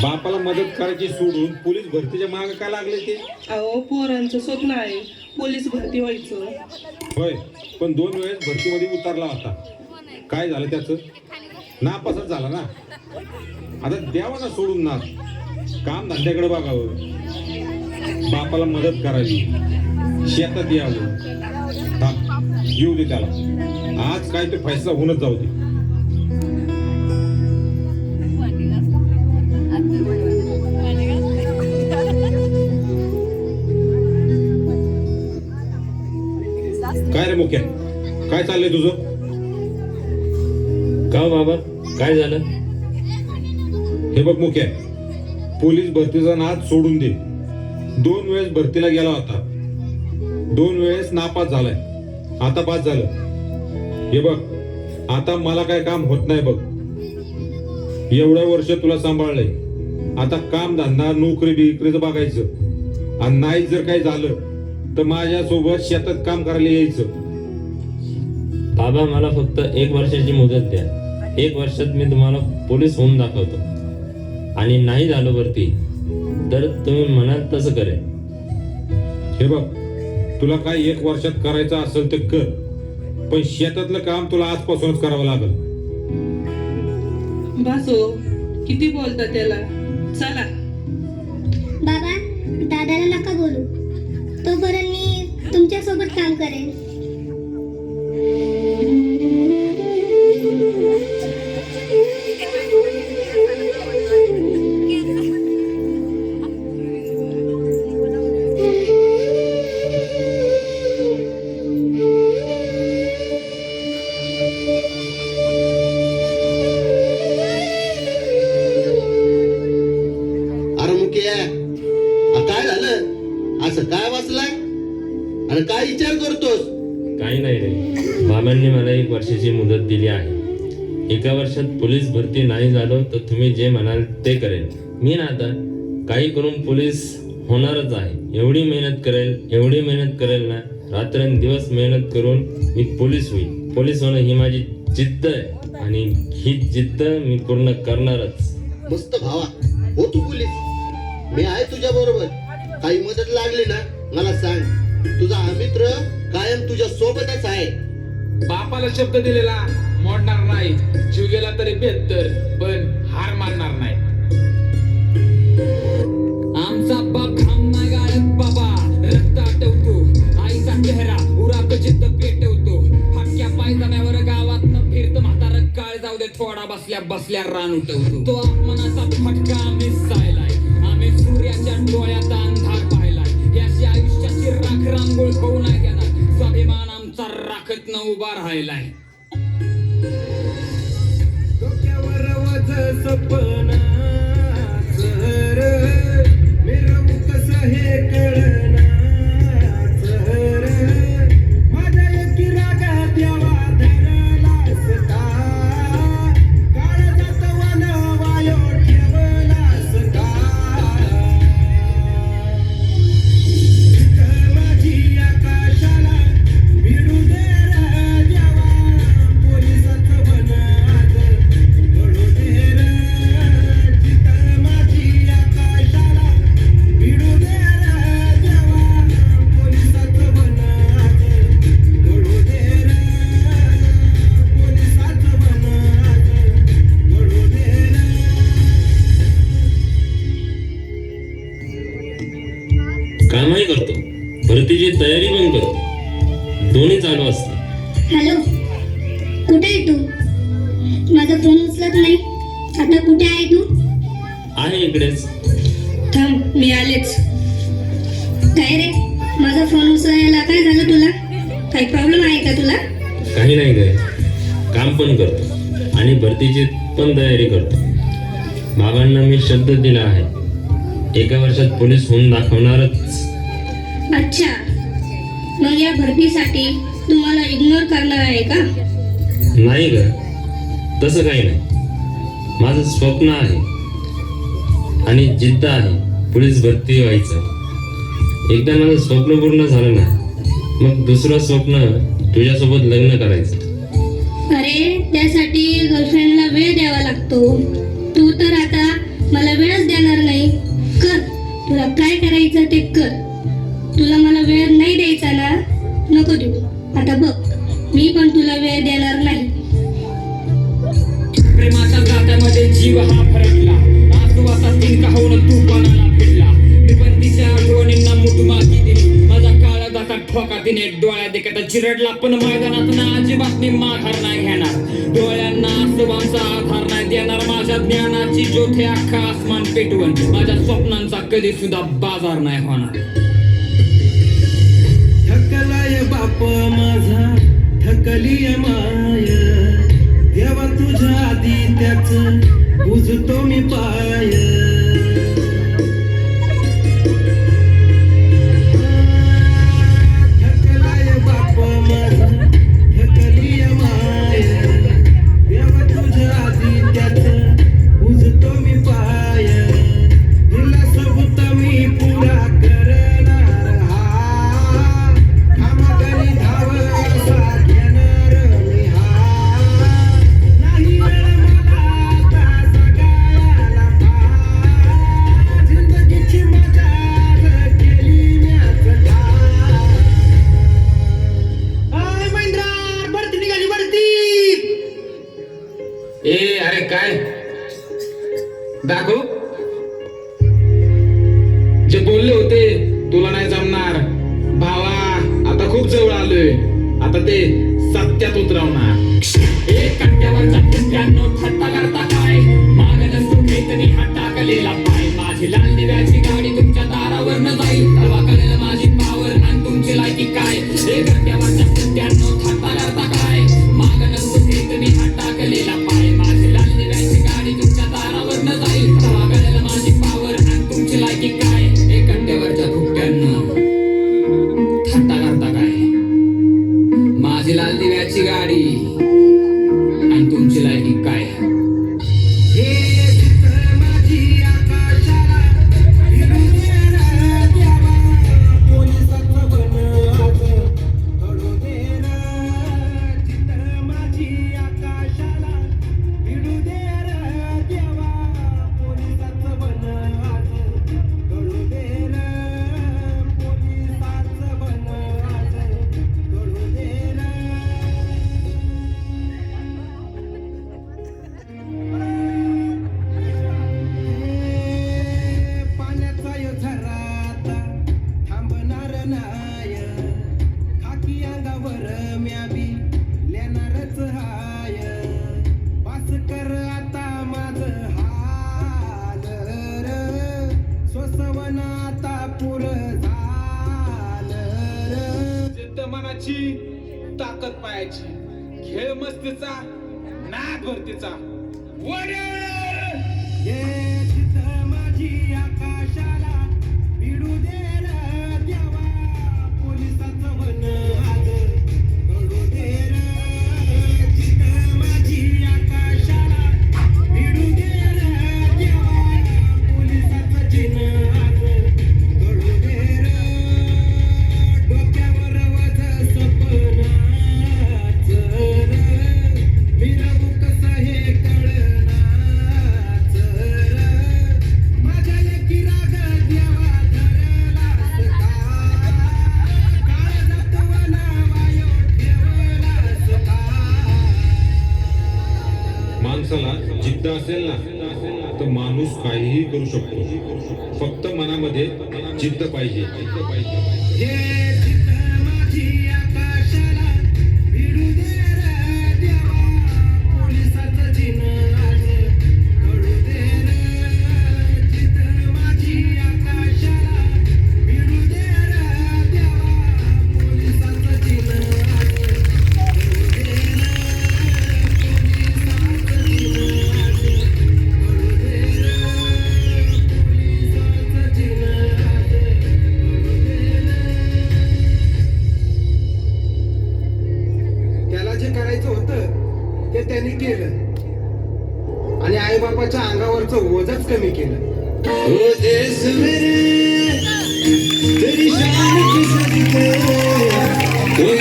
बापाला मदत करायची सोडून पोलीस भरतीच्या मागे काय लागले ते? अहो पोरांचं स्वप्न आहे पोलीस भरती व्हायचं. होय, पण 2 वेळेस भरतीमध्ये उतरला होता. काय झालं त्याचं? नापासच झाला ना. आता द्यावा ना सोडून ना, काम धंद्याकडे बघावं, बापाला मदत करावी, शेतात यावं. येऊ दे त्याला, आज काय ते फैसला होऊनच जाऊ दे. काय रे मुख्य, काय चाललंय तुझं? का बाबा, काय झालं? हे बघ मुख्य, पोलीस भरतीचा नाद सोडून दे. 2 वेळेस भरतीला गेला होता, 2 वेळेस नापास झालाय, आता पास झालं. हे बघ, आता मला काय काम होत नाही बघ. एवढ्या वर्ष तुला सांभाळलंय, आता काम धंदा नोकरी बिकरीचं बघायचं. आणि नाही जर काही झालं तर माझ्यासोबत शेतात काम करायला यायचं. बाबा, मला फक्त 1 वर्षाची मुदत द्या. 1 वर्षात मी तुम्हाला पोलीस होऊन दाखवतो. आणि नाही झालं भरती तर तुम्ही म्हणाल तसं करेन. हे बघ, तुला काय 1 वर्षात करायचं असेल तर कर, पण शेतातलं काम तुला आजपासूनच करावं लागेल. बासो किती बोलता त्याला. चला बाबा, दादाला नका बोलू, तोपर्यंत मी तुमच्या सोबत काम करेन. काय झालं? असं काय वाचलाय आणि काय विचार करतोस? काही नाही रे, बाबांनी मला 1 वर्षाची मुदत दिली आहे. 1 वर्षात पोलीस भरती नाही झालो तर तुम्ही जे म्हणाल ते करेन. मी ना आता काही करून पोलीस होणारच आहे. एवढी मेहनत करेल ना, रात्रंदिवस मेहनत करून मी पोलीस होईल. पोलीस होणं ही माझी जिद्द आहे आणि ही जिद्द मी पूर्ण करणारच. मस्त भावा, हो तू पोलीस, मी आहे तुझ्या बरोबर. काही मदत लागली ना मला सांग. तुझा हा मित्र कायम तुझ्या सोबतच आहे. बापाला शब्द दिलेला मोडणार नाही. जीव गेला तरी बेहतर, पण हार मानणार नाही. आमचा बाप घाम नाही गाळत बाबा, रक्त आठवतो. आईचा चेहरा उराक चित्त पेटवतो. फाटक्या पायजम्यावर गावात न फिरत म्हातार काळ जाऊ दे, थोडा बसल्या रान उठवतो. तो अपमानाचा फटका आम्ही सायलाय, आम्ही सूर्याच्या डोळ्यात अंधार पाहिलाय. याची आयुष्याची राख रांगोळ होऊ नाही देणार. स्वाभिमान आमचा राखत न उभा राहिलाय. डोक्यावर वज सपनाचं मिरवू कसं हे कळनाचं. माझ्या एकी रागात यावा धरलास का, काळजात वन वायो ठेवलास का. माझी आकाशाला भिडू दे रे देवा, पोलिसाचं वन आज कळू दे रे. जिथं माझी आकाशाला भिडू दे रे देवा, पोलिसाचं वन आज कळू दे रे. पोलिसाचं वन आज कळू दे रे. कामही करतो, भरतीची तयारी पण करतो, दोन्ही चालू असतं. हॅलो, कुठे आहे तू? माझा फोन उचलत नाही. आता कुठे आहे तू? आहे इकडेच. थांब, मी आलेच. काय रे, माझा फोन उचलायला काय झालं तुला? काही प्रॉब्लेम आहे का तुला? काही नाही काय, काम पण करतो आणि भरतीची पण तयारी करतो. बाबांना मी शब्द दिला आहे, 1 वर्षात पोलीस होऊन दाखवणारच. अच्छा, मग या भरतीसाठी तुम्हाला इग्नोर करणार आहे का? नाही का, तसं काही नाही. माझं स्वप्न आहे आणि जिद्द आहे पोलीस भरती व्हायचं. एकदा माझं स्वप्न पूर्ण झालं ना, मग दुसरं स्वप्न तुझ्यासोबत लग्न करायचं. अरे, त्यासाठी गर्लफ्रेंडला वेळ द्यावा लागतो. तू तर आता मला वेळच देणार नाही. कर, तुला काय करायचं ते कर. तुला मला वेळ नाही द्यायचा ना, नको देऊ. आता बघ, मी पण तुला वेळ देणार नाही. प्रेमाच्या जात्यामध्ये जीव हा फरकला, आसुवाचा तिनका होऊन तू पणाला भिडला. मी पण तिच्या आठवणींना मुठमाती दिली, माझा काळा दाता ठोका तिने डोळ्या देखता चिरडला. पण मैदानात ना अजिबात मी माघार नाही घेणार, डोळ्यांना आसुवांचा आधार नाही देणार. माझ्या ज्ञानाची ज्योत हे अख्खा आसमान पेटवून, माझ्या स्वप्नांचा कधी सुद्धा बाजार नाही होणार. थकलाय बाप माझा, थकलीय माय, देवा तुझ्या आधी त्याच बुजतो मी पाय. थकलाय बाप माझा, थकलीय माय, देवा तुझ्या आधी त्याच बुजतो मी पाय. दिला सबूत मी पुरा करणार हा, कामागणी धाव असा घेणार मी हा. नाही वेळ मला आता जगायला पहा, जिंदगीची मजा केली म्याच ठार. महेंद्रा, भरती निघाली भरती. ए अरे काय दाखव, जे बोलले होते तुला नाही जमणार भावा, आता खूप जवळ आलोय. आता ते सत्यात उतरवणार. एक कट्ट्यावरच्या कुत्र्यांनो थट्टा करता काय, मागणं सुखीत मी हा टाकलेला पाय. माझी लाल दिव्याची गाडी तुमच्या दारावर न जाईल, तेव्हा कळेल माझी पावर आणि तुमची लायकी काय. एक कट्ट्यावरच्या कुत्र्यांनो थट्टा करता काय, मागणं सुखीत मी हा टाकलेला पाय. माझी लाल दिव्याची गाडी तुमच्या दारावर न जाईल, तेव्हा कळेल माझी पावर आणि तुमची लायकी काय. एक कट्ट्यावरच्या कुत्र्यांनो थट्टा करता काय, माझी लाल दिव्याची गाडी आणि तुमची लायकी काय. हे चित्र माझी आकाशाला फिरू दे रे देवा, पोलिसाचं बन आज कळू दे रे. चित्र माझी आकाशाला फिरू दे रे देवा, पोलिसाचं बन आज कळू दे रे. पोलिसाचं बन आज कळू दे रे. पाण्याचा यो झरा आता थांबणार नाय, खाकी अंगावर म्या बी लेणारच हाय. पास कर आता माझं हाल र, सोसवन आता पुर झालं र. जिद्द मनाची, ताकद पायाची, खेळ मस्तीचा, नाद भरतीचा. ये चित्र माझी आकाशाला भिडू दे रे देवा, पोलिसाचं बन आज कळू दे रे. चित्र माझी आकाशाला भिडू दे रे देवा, पोलिसाचं चिन्ह आज कळू दे रे. डोक्यावर वज सपनाच रे, मिरवू कसं हे कळनाच रे. माझ्या लेकी राग देवा धरलास का, काळजात वनावायो ठेवलास का. माणसाला जिद्द असेल ना, तर माणूस काहीही करू शकतो. फक्त मनामध्ये जिद्द पाहिजे. हे चित्र माझी आकाशाला भिडू दे रे देवा, पोलिसाचं चिन्ह आज कळू दे रे. चित्र माझी आकाशाला भिडू दे रे देवा, पोलिसाचं चिन्ह आज कळू दे रे. पोलिसाचं चिन्ह आज कळू दे रे. पोलिसाचं चिन्ह आज कळू दे रे. त्याला जे करायचं होतं ते त्यांनी केलं आणि आईबापाच्या अंगावरचं ओझच कमी केलं. ओ देश मेरे तेरी शान की सदके कोई